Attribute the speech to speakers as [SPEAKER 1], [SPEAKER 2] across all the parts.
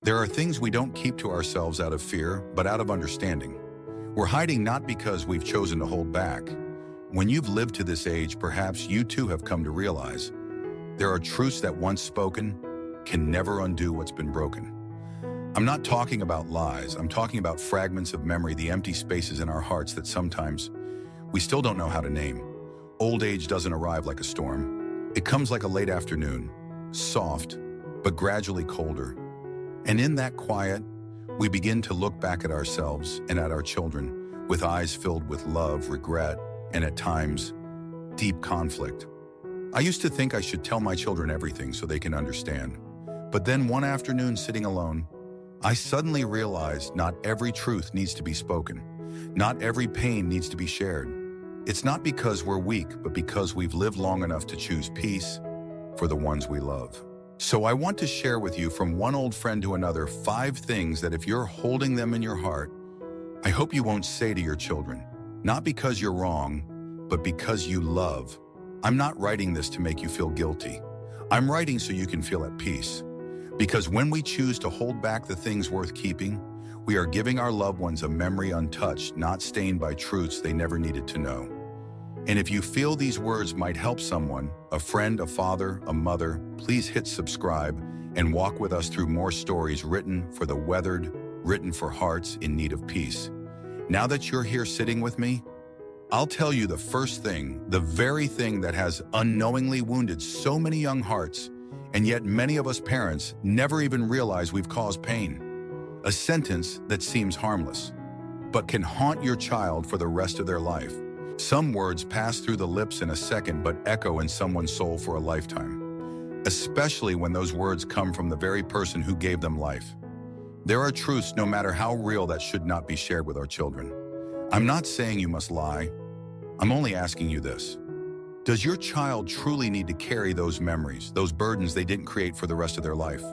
[SPEAKER 1] There are things we don't keep to ourselves out of fear, but out of understanding. We're hiding not because we've chosen to hold back. When you've lived to this age, perhaps you too have come to realize there are truths that once spoken can never undo what's been broken. I'm not talking about lies. I'm talking about fragments of memory, the empty spaces in our hearts that sometimes we still don't know how to name. Old age doesn't arrive like a storm. It comes like a late afternoon, soft, but gradually colder. And in that quiet, we begin to look back at ourselves and at our children with eyes filled with love, regret, and at times, deep conflict. I used to think I should tell my children everything so they can understand. But then one afternoon sitting alone, I suddenly realized not every truth needs to be spoken. Not every pain needs to be shared. It's not because we're weak, but because we've lived long enough to choose peace for the ones we love. So I want to share with you, from one old friend to another, 5 things that if you're holding them in your heart, I hope you won't say to your children, not because you're wrong, but because you love. I'm not writing this to make you feel guilty. I'm writing so you can feel at peace. Because when we choose to hold back the things worth keeping, we are giving our loved ones a memory untouched, not stained by truths they never needed to know. And if you feel these words might help someone, a friend, a father, a mother, please hit subscribe and walk with us through more stories written for the weathered, written for hearts in need of peace. Now that you're here sitting with me, I'll tell you the first thing, the very thing that has unknowingly wounded so many young hearts, and yet many of us parents never even realize we've caused pain. A sentence that seems harmless, but can haunt your child for the rest of their life. Some words pass through the lips in a second but echo in someone's soul for a lifetime, especially when those words come from the very person who gave them life. There are truths, no matter how real, that should not be shared with our children. I'm not saying you must lie. I'm only asking you this. Does your child truly need to carry those memories, those burdens they didn't create for the rest of their life?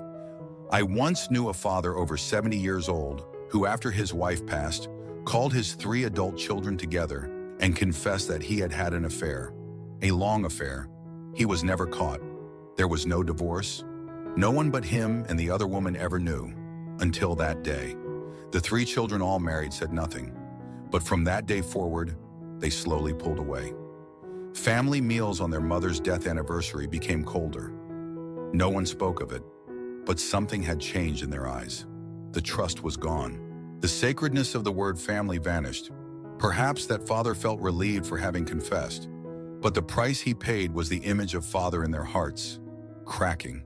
[SPEAKER 1] I once knew a father over 70 years old who, after his wife passed, called his 3 adult children together and confessed that he had had an affair, a long affair. He was never caught. There was no divorce. No one but him and the other woman ever knew, until that day. The 3 children, all married, said nothing. But from that day forward, they slowly pulled away. Family meals on their mother's death anniversary became colder. No one spoke of it, but something had changed in their eyes. The trust was gone. The sacredness of the word family vanished. Perhaps that father felt relieved for having confessed, but the price he paid was the image of father in their hearts, cracking.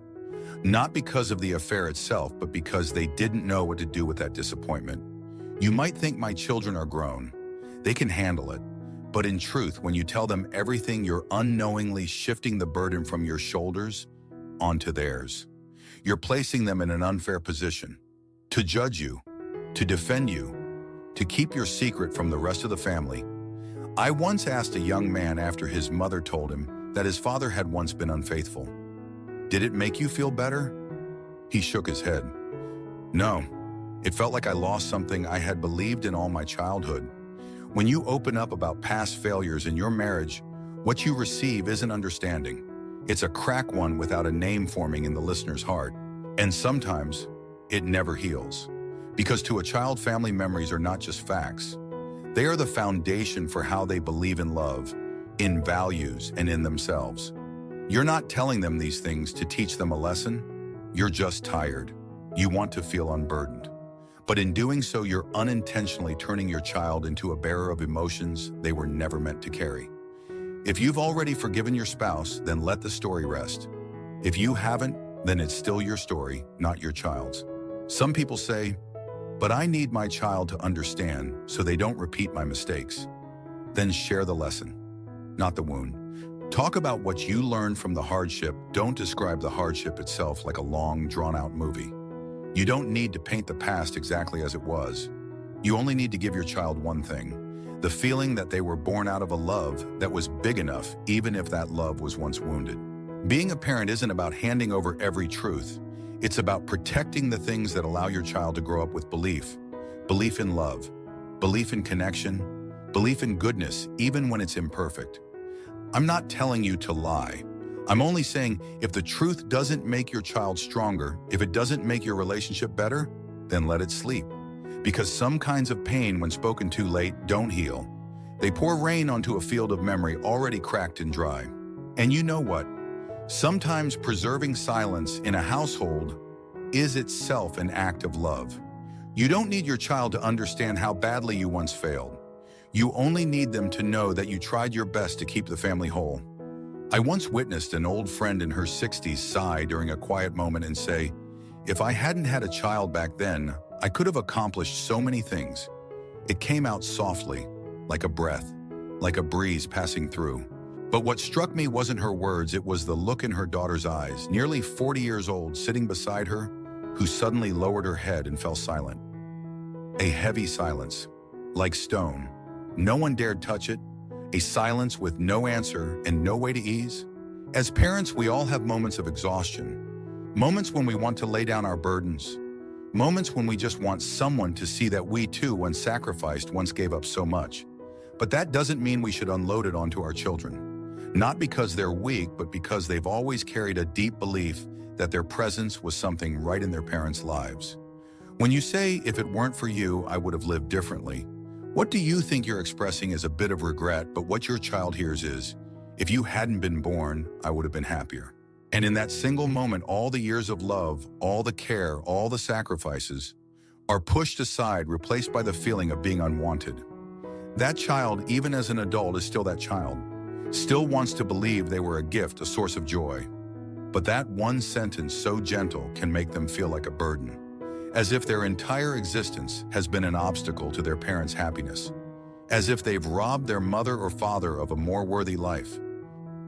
[SPEAKER 1] Not because of the affair itself, but because they didn't know what to do with that disappointment. You might think my children are grown. They can handle it. But in truth, when you tell them everything, you're unknowingly shifting the burden from your shoulders onto theirs. You're placing them in an unfair position to judge you, to defend you, to keep your secret from the rest of the family. I once asked a young man after his mother told him that his father had once been unfaithful. Did it make you feel better? He shook his head. No, it felt like I lost something I had believed in all my childhood. When you open up about past failures in your marriage, what you receive isn't understanding. It's a cracked one without a name forming in the listener's heart. And sometimes it never heals. Because to a child, family memories are not just facts. They are the foundation for how they believe in love, in values, and in themselves. You're not telling them these things to teach them a lesson. You're just tired. You want to feel unburdened. But in doing so, you're unintentionally turning your child into a bearer of emotions they were never meant to carry. If you've already forgiven your spouse, then let the story rest. If you haven't, then it's still your story, not your child's. Some people say, but I need my child to understand so they don't repeat my mistakes. Then share the lesson, not the wound. Talk about what you learned from the hardship. Don't describe the hardship itself like a long, drawn-out movie. You don't need to paint the past exactly as it was. You only need to give your child one thing, the feeling that they were born out of a love that was big enough, even if that love was once wounded. Being a parent isn't about handing over every truth. It's about protecting the things that allow your child to grow up with belief. Belief in love, belief in connection, belief in goodness, even when it's imperfect. I'm not telling you to lie. I'm only saying if the truth doesn't make your child stronger, if it doesn't make your relationship better, then let it sleep. Because some kinds of pain, when spoken too late, don't heal. They pour rain onto a field of memory already cracked and dry. And you know what? Sometimes preserving silence in a household is itself an act of love. You don't need your child to understand how badly you once failed. You only need them to know that you tried your best to keep the family whole. I once witnessed an old friend in her 60s sigh during a quiet moment and say, "If I hadn't had a child back then, I could have accomplished so many things." It came out softly, like a breath, like a breeze passing through. But what struck me wasn't her words, it was the look in her daughter's eyes, nearly 40 years old, sitting beside her, who suddenly lowered her head and fell silent. A heavy silence, like stone. No one dared touch it, a silence with no answer and no way to ease. As parents, we all have moments of exhaustion, moments when we want to lay down our burdens, moments when we just want someone to see that we too, when sacrificed, once gave up so much. But that doesn't mean we should unload it onto our children. Not because they're weak, but because they've always carried a deep belief that their presence was something right in their parents' lives. When you say, "If it weren't for you, I would have lived differently," what do you think you're expressing is a bit of regret, but what your child hears is, "If you hadn't been born, I would have been happier." And in that single moment, all the years of love, all the care, all the sacrifices are pushed aside, replaced by the feeling of being unwanted. That child, even as an adult, is still that child, still wants to believe they were a gift, a source of joy. But that one sentence, so gentle, can make them feel like a burden, as if their entire existence has been an obstacle to their parents' happiness, as if they've robbed their mother or father of a more worthy life.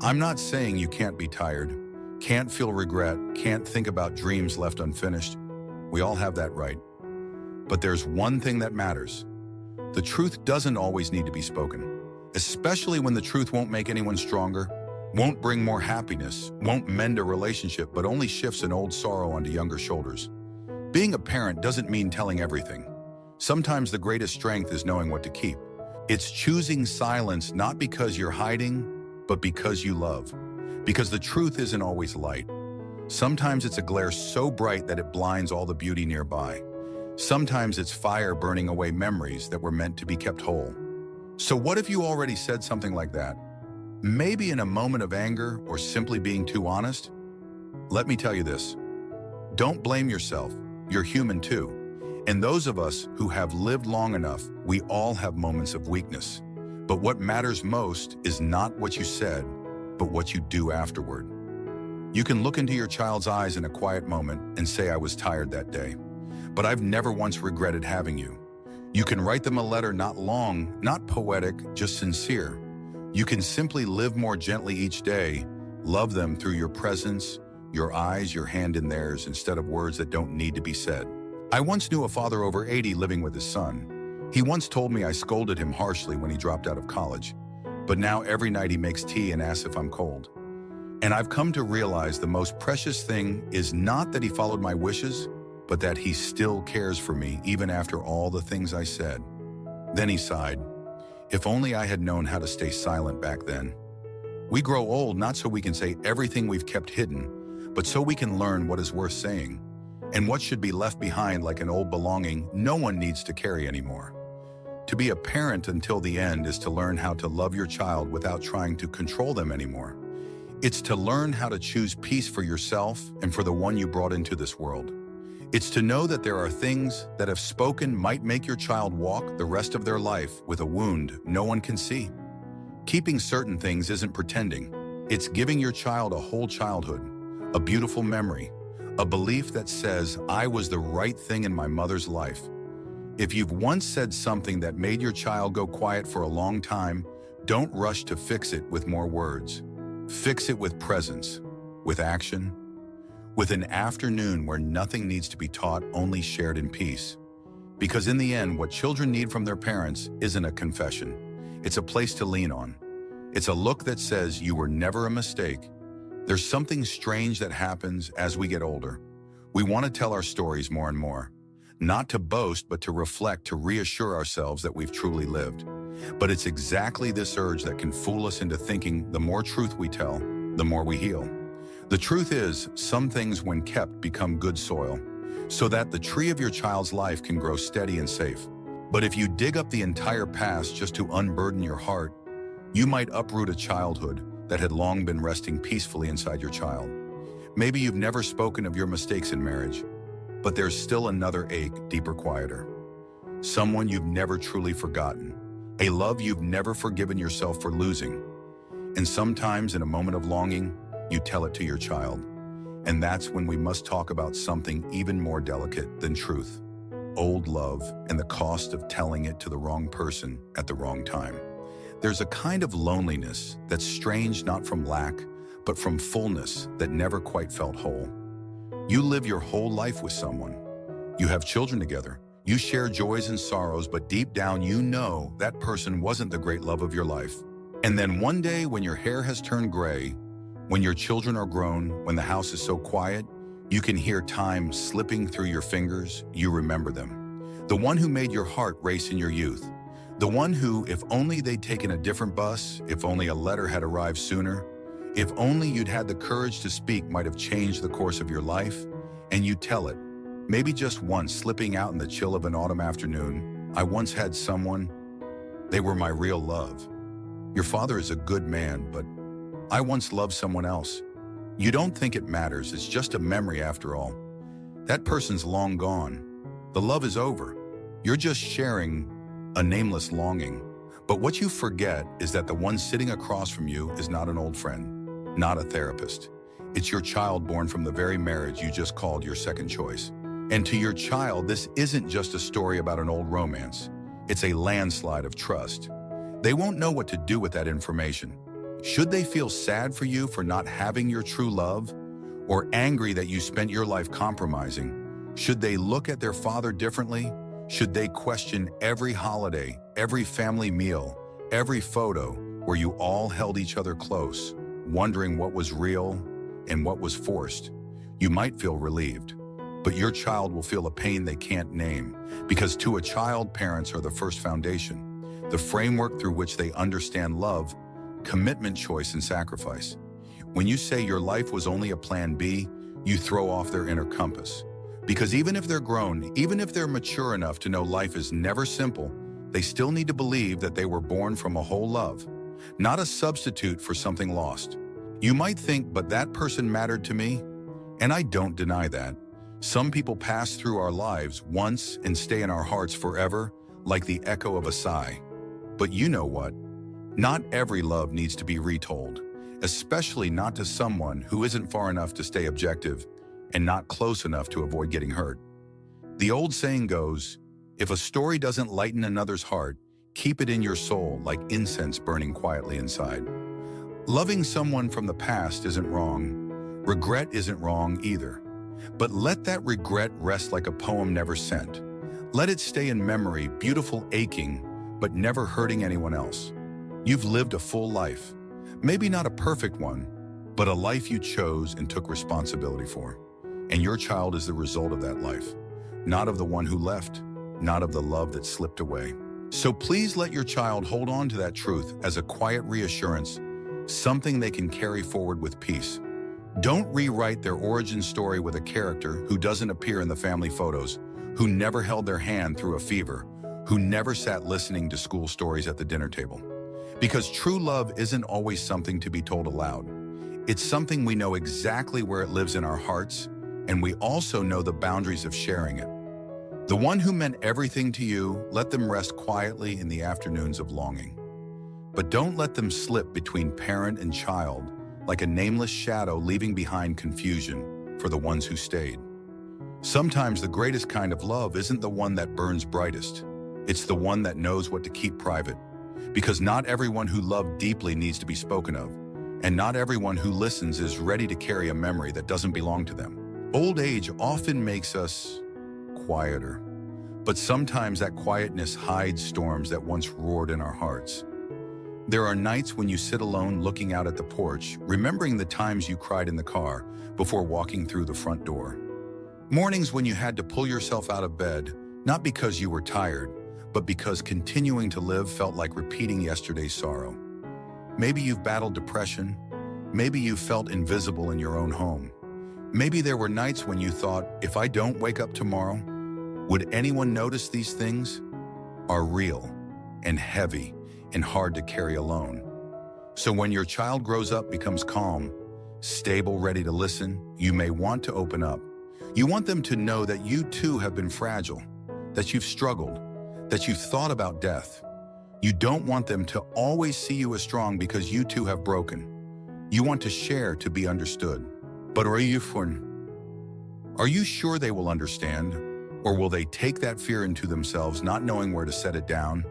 [SPEAKER 1] I'm not saying you can't be tired, can't feel regret, can't think about dreams left unfinished. We all have that right. But there's one thing that matters. The truth doesn't always need to be spoken, especially when the truth won't make anyone stronger, won't bring more happiness, won't mend a relationship, but only shifts an old sorrow onto younger shoulders. Being a parent doesn't mean telling everything. Sometimes the greatest strength is knowing what to keep. It's choosing silence, not because you're hiding, but because you love. Because the truth isn't always light. Sometimes it's a glare so bright that it blinds all the beauty nearby. Sometimes it's fire burning away memories that were meant to be kept whole. So what if you already said something like that? Maybe in a moment of anger or simply being too honest? Let me tell you this. Don't blame yourself. You're human too. And those of us who have lived long enough, we all have moments of weakness. But what matters most is not what you said, but what you do afterward. You can look into your child's eyes in a quiet moment and say, "I was tired that day, but I've never once regretted having you." You can write them a letter, not long, not poetic, just sincere. You can simply live more gently each day, love them through your presence, your eyes, your hand in theirs, instead of words that don't need to be said. I once knew a father over 80 living with his son. He once told me I scolded him harshly when he dropped out of college, but now every night he makes tea and asks if I'm cold. And I've come to realize the most precious thing is not that he followed my wishes, but that he still cares for me even after all the things I said. Then he sighed. If only I had known how to stay silent back then. We grow old not so we can say everything we've kept hidden, but so we can learn what is worth saying, and what should be left behind like an old belonging no one needs to carry anymore. To be a parent until the end is to learn how to love your child without trying to control them anymore. It's to learn how to choose peace for yourself and for the one you brought into this world. It's to know that there are things that, if spoken, might make your child walk the rest of their life with a wound no one can see. Keeping certain things isn't pretending. It's giving your child a whole childhood, a beautiful memory, a belief that says, "I was the right thing in my mother's life." If you've once said something that made your child go quiet for a long time, don't rush to fix it with more words. Fix it with presence, with action, with an afternoon where nothing needs to be taught, only shared in peace. Because in the end, what children need from their parents isn't a confession. It's a place to lean on. It's a look that says, "You were never a mistake." There's something strange that happens as we get older. We want to tell our stories more and more. Not to boast, but to reflect, to reassure ourselves that we've truly lived. But it's exactly this urge that can fool us into thinking the more truth we tell, the more we heal. The truth is, some things when kept become good soil, so that the tree of your child's life can grow steady and safe. But if you dig up the entire past just to unburden your heart, you might uproot a childhood that had long been resting peacefully inside your child. Maybe you've never spoken of your mistakes in marriage, but there's still another ache, deeper, quieter. Someone you've never truly forgotten, a love you've never forgiven yourself for losing. And sometimes in a moment of longing, you tell it to your child. And that's when we must talk about something even more delicate than truth: old love and the cost of telling it to the wrong person at the wrong time. There's a kind of loneliness that's strange not from lack, but from fullness that never quite felt whole. You live your whole life with someone. You have children together. You share joys and sorrows, but deep down you know that person wasn't the great love of your life. And then one day when your hair has turned gray, when your children are grown, when the house is so quiet, you can hear time slipping through your fingers. You remember them. The one who made your heart race in your youth. The one who, if only they'd taken a different bus, if only a letter had arrived sooner, if only you'd had the courage to speak, might have changed the course of your life. And you tell it, maybe just once, slipping out in the chill of an autumn afternoon. I once had someone, they were my real love. Your father is a good man, but I once loved someone else. You don't think it matters, it's just a memory after all. That person's long gone. The love is over. You're just sharing a nameless longing. But what you forget is that the one sitting across from you is not an old friend, not a therapist. It's your child born from the very marriage you just called your second choice. And to your child, this isn't just a story about an old romance. It's a landslide of trust. They won't know what to do with that information. Should they feel sad for you for not having your true love? Or angry that you spent your life compromising? Should they look at their father differently? Should they question every holiday, every family meal, every photo where you all held each other close, wondering what was real and what was forced? You might feel relieved, but your child will feel a pain they can't name, because to a child, parents are the first foundation, the framework through which they understand love, commitment, choice, and sacrifice. When you say your life was only a plan B, you throw off their inner compass. Because even if they're grown, even if they're mature enough to know life is never simple, they still need to believe that they were born from a whole love, not a substitute for something lost. You might think, but that person mattered to me. And I don't deny that. Some people pass through our lives once and stay in our hearts forever, like the echo of a sigh. But you know what? Not every love needs to be retold, especially not to someone who isn't far enough to stay objective and not close enough to avoid getting hurt. The old saying goes, if a story doesn't lighten another's heart, keep it in your soul like incense burning quietly inside. Loving someone from the past isn't wrong. Regret isn't wrong either. But let that regret rest like a poem never sent. Let it stay in memory, beautiful, aching, but never hurting anyone else. You've lived a full life. Maybe not a perfect one, but a life you chose and took responsibility for. And your child is the result of that life, not of the one who left, not of the love that slipped away. So please let your child hold on to that truth as a quiet reassurance, something they can carry forward with peace. Don't rewrite their origin story with a character who doesn't appear in the family photos, who never held their hand through a fever, who never sat listening to school stories at the dinner table. Because true love isn't always something to be told aloud. It's something we know exactly where it lives in our hearts, and we also know the boundaries of sharing it. The one who meant everything to you, let them rest quietly in the afternoons of longing. But don't let them slip between parent and child like a nameless shadow, leaving behind confusion for the ones who stayed. Sometimes the greatest kind of love isn't the one that burns brightest. It's the one that knows what to keep private. Because not everyone who loved deeply needs to be spoken of, and not everyone who listens is ready to carry a memory that doesn't belong to them. Old age often makes us quieter, but sometimes that quietness hides storms that once roared in our hearts. There are nights when you sit alone looking out at the porch, remembering the times you cried in the car before walking through the front door. Mornings when you had to pull yourself out of bed, not because you were tired, but because continuing to live felt like repeating yesterday's sorrow. Maybe you've battled depression. Maybe you felt invisible in your own home. Maybe there were nights when you thought, if I don't wake up tomorrow, would anyone notice? These things are real and heavy and hard to carry alone. So when your child grows up, becomes calm, stable, ready to listen, you may want to open up. You want them to know that you too have been fragile, that you've struggled, that you've thought about death. You don't want them to always see you as strong because you too have broken. You want to share, to be understood. But are you sure they will understand? Or will they take that fear into themselves, not knowing where to set it down?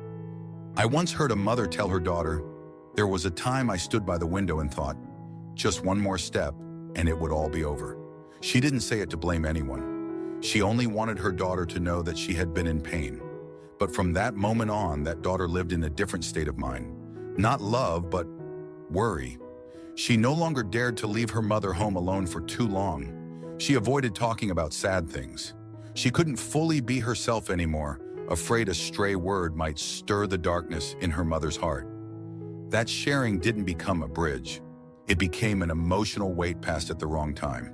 [SPEAKER 1] I once heard a mother tell her daughter, "There was a time I stood by the window and thought, just one more step and it would all be over." She didn't say it to blame anyone. She only wanted her daughter to know that she had been in pain. But from that moment on, that daughter lived in a different state of mind. Not love, but worry. She no longer dared to leave her mother home alone for too long. She avoided talking about sad things. She couldn't fully be herself anymore, afraid a stray word might stir the darkness in her mother's heart. That sharing didn't become a bridge. It became an emotional weight passed at the wrong time.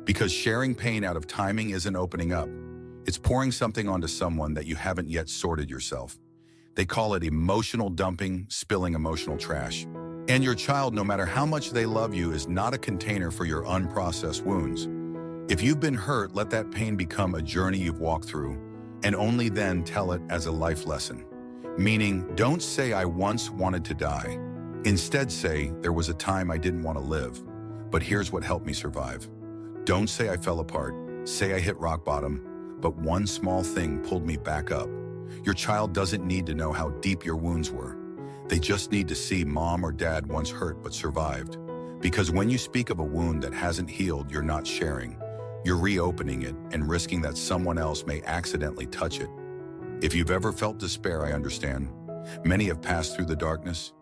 [SPEAKER 1] Because sharing pain out of timing isn't opening up. It's pouring something onto someone that you haven't yet sorted yourself. They call it emotional dumping, spilling emotional trash. And your child, no matter how much they love you, is not a container for your unprocessed wounds. If you've been hurt, let that pain become a journey you've walked through, and only then tell it as a life lesson. Meaning, don't say, "I once wanted to die." Instead say, "There was a time I didn't want to live, but here's what helped me survive." Don't say, "I fell apart." Say, "I hit rock bottom, but one small thing pulled me back up." Your child doesn't need to know how deep your wounds were. They just need to see mom or dad once hurt but survived. Because when you speak of a wound that hasn't healed, you're not sharing. You're reopening it and risking that someone else may accidentally touch it. If you've ever felt despair, I understand. Many have passed through the darkness.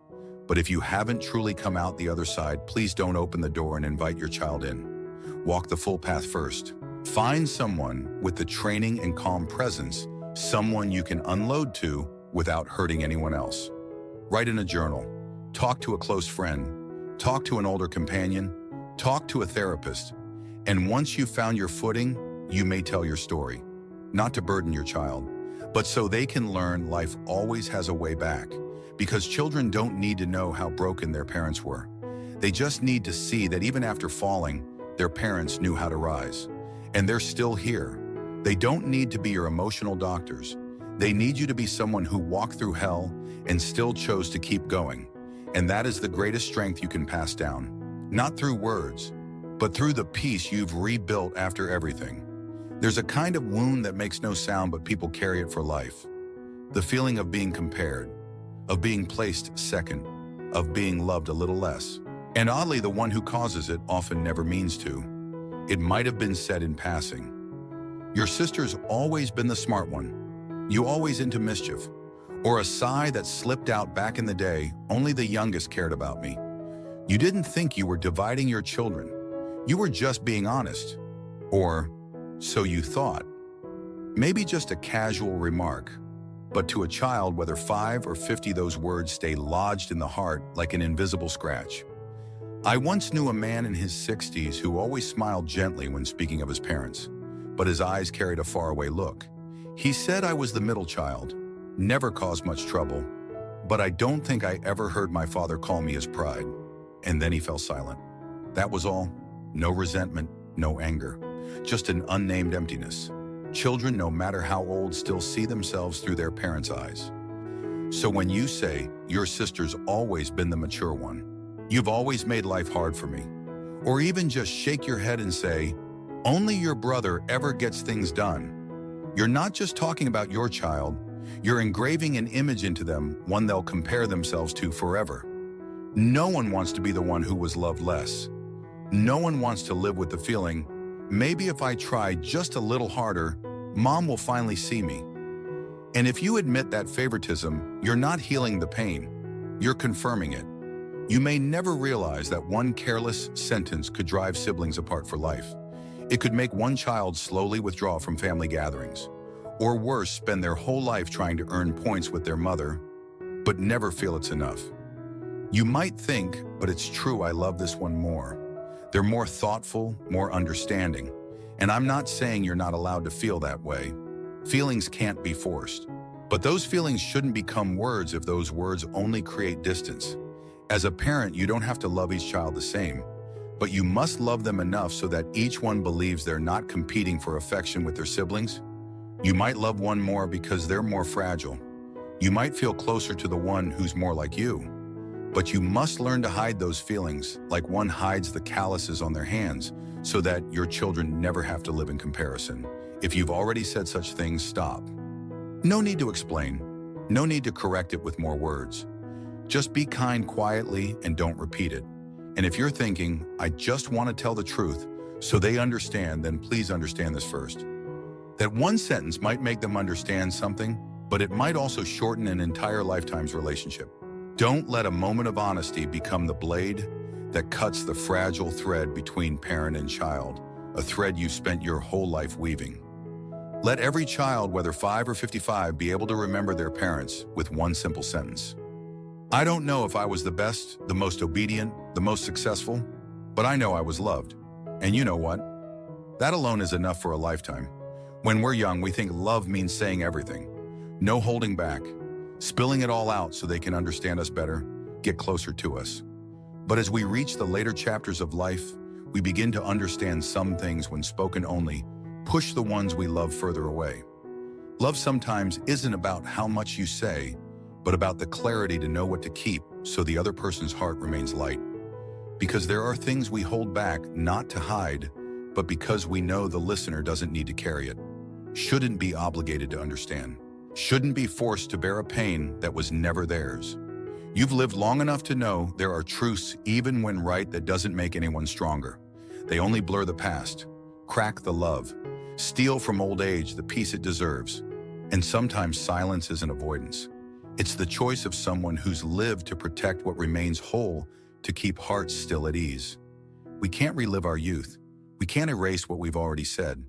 [SPEAKER 1] But if you haven't truly come out the other side, please don't open the door and invite your child in. Walk the full path first. Find someone with the training and calm presence, someone you can unload to without hurting anyone else. Write in a journal. Talk to a close friend. Talk to an older companion. Talk to a therapist. And once you've found your footing, you may tell your story. Not to burden your child, but so they can learn life always has a way back. Because children don't need to know how broken their parents were. They just need to see that even after falling, their parents knew how to rise. And they're still here. They don't need to be your emotional doctors. They need you to be someone who walked through hell and still chose to keep going. And that is the greatest strength you can pass down. Not through words, but through the peace you've rebuilt after everything. There's a kind of wound that makes no sound, but people carry it for life. The feeling of being compared, of being placed second, of being loved a little less. And oddly, the one who causes it often never means to. It might have been said in passing. Your sister's always been the smart one. You always into mischief. Or a sigh that slipped out back in the day, only the youngest cared about me. You didn't think you were dividing your children. You were just being honest. Or, so you thought. Maybe just a casual remark. But to a child, whether 5 or 50, those words stay lodged in the heart like an invisible scratch. I once knew a man in his 60s who always smiled gently when speaking of his parents, but his eyes carried a faraway look. He said I was the middle child, never caused much trouble, but I don't think I ever heard my father call me his pride. And then he fell silent. That was all. No resentment, no anger, just an unnamed emptiness. Children, no matter how old, still see themselves through their parents' eyes. So when you say, your sister's always been the mature one, you've always made life hard for me, or even just shake your head and say, only your brother ever gets things done, you're not just talking about your child, you're engraving an image into them, one they'll compare themselves to forever. No one wants to be the one who was loved less. No one wants to live with the feeling, maybe if I try just a little harder, mom will finally see me. And if you admit that favoritism, you're not healing the pain, you're confirming it. You may never realize that one careless sentence could drive siblings apart for life. It could make one child slowly withdraw from family gatherings, or worse, spend their whole life trying to earn points with their mother, but never feel it's enough. You might think, but it's true, I love this one more. They're more thoughtful, more understanding. And I'm not saying you're not allowed to feel that way. Feelings can't be forced. But those feelings shouldn't become words if those words only create distance. As a parent, you don't have to love each child the same, but you must love them enough so that each one believes they're not competing for affection with their siblings. You might love one more because they're more fragile. You might feel closer to the one who's more like you. But you must learn to hide those feelings like one hides the calluses on their hands so that your children never have to live in comparison. If you've already said such things, stop. No need to explain. No need to correct it with more words. Just be kind quietly and don't repeat it. And if you're thinking, I just want to tell the truth so they understand, then please understand this first. That one sentence might make them understand something, but it might also shorten an entire lifetime's relationship. Don't let a moment of honesty become the blade that cuts the fragile thread between parent and child, a thread you've spent your whole life weaving. Let every child, whether 5 or 55, be able to remember their parents with one simple sentence. I don't know if I was the best, the most obedient, the most successful, but I know I was loved. And you know what? That alone is enough for a lifetime. When we're young, we think love means saying everything. No holding back, spilling it all out so they can understand us better, get closer to us. But as we reach the later chapters of life, we begin to understand some things when spoken only push the ones we love further away. Love sometimes isn't about how much you say, but about the clarity to know what to keep so the other person's heart remains light. Because there are things we hold back not to hide, but because we know the listener doesn't need to carry it, shouldn't be obligated to understand, shouldn't be forced to bear a pain that was never theirs. You've lived long enough to know there are truths even when right that doesn't make anyone stronger. They only blur the past, crack the love, steal from old age the peace it deserves. And sometimes silence isn't avoidance. It's the choice of someone who's lived to protect what remains whole, to keep hearts still at ease. We can't relive our youth. We can't erase what we've already said.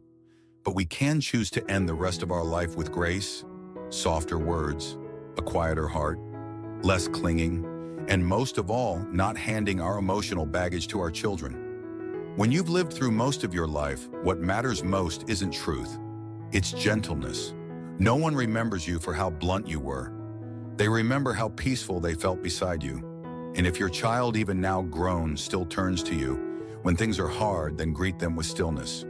[SPEAKER 1] But we can choose to end the rest of our life with grace, softer words, a quieter heart, less clinging, and most of all, not handing our emotional baggage to our children. When you've lived through most of your life, what matters most isn't truth. It's gentleness. No one remembers you for how blunt you were. They remember how peaceful they felt beside you. And if your child, even now grown, still turns to you when things are hard, then greet them with stillness.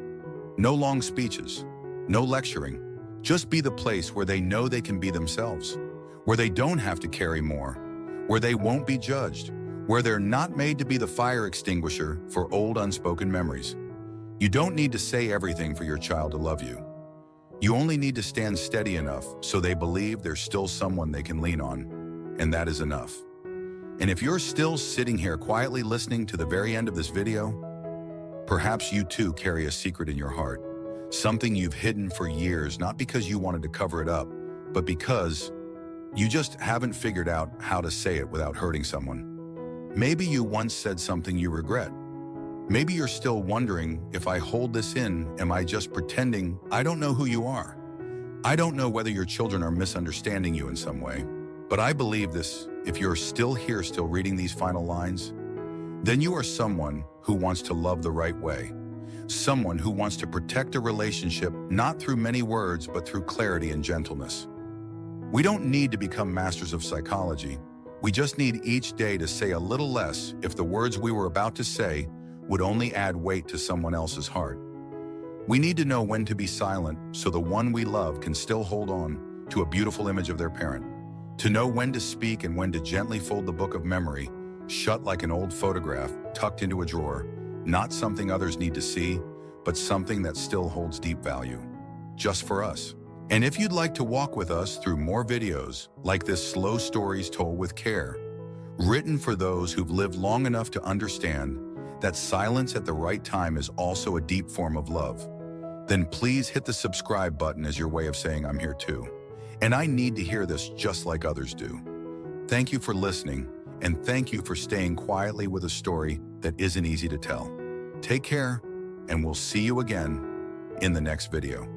[SPEAKER 1] No long speeches, no lecturing. Just be the place where they know they can be themselves, where they don't have to carry more, where they won't be judged, where they're not made to be the fire extinguisher for old unspoken memories. You don't need to say everything for your child to love you. You only need to stand steady enough so they believe there's still someone they can lean on, and that is enough. And if you're still sitting here quietly listening to the very end of this video, perhaps you too carry a secret in your heart, something you've hidden for years, not because you wanted to cover it up, but because you just haven't figured out how to say it without hurting someone. Maybe you once said something you regret. Maybe you're still wondering, if I hold this in, am I just pretending? I don't know who you are. I don't know whether your children are misunderstanding you in some way, but I believe this: if you're still here, still reading these final lines, then you are someone who wants to love the right way. Someone who wants to protect a relationship, not through many words, but through clarity and gentleness. We don't need to become masters of psychology. We just need each day to say a little less if the words we were about to say would only add weight to someone else's heart. We need to know when to be silent so the one we love can still hold on to a beautiful image of their parent. To know when to speak and when to gently fold the book of memory, shut like an old photograph tucked into a drawer, not something others need to see, but something that still holds deep value, just for us. And if you'd like to walk with us through more videos like this, slow stories told with care, written for those who've lived long enough to understand that silence at the right time is also a deep form of love, then please hit the subscribe button as your way of saying I'm here too. And I need to hear this just like others do. Thank you for listening, and thank you for staying quietly with a story that isn't easy to tell. Take care, and we'll see you again in the next video.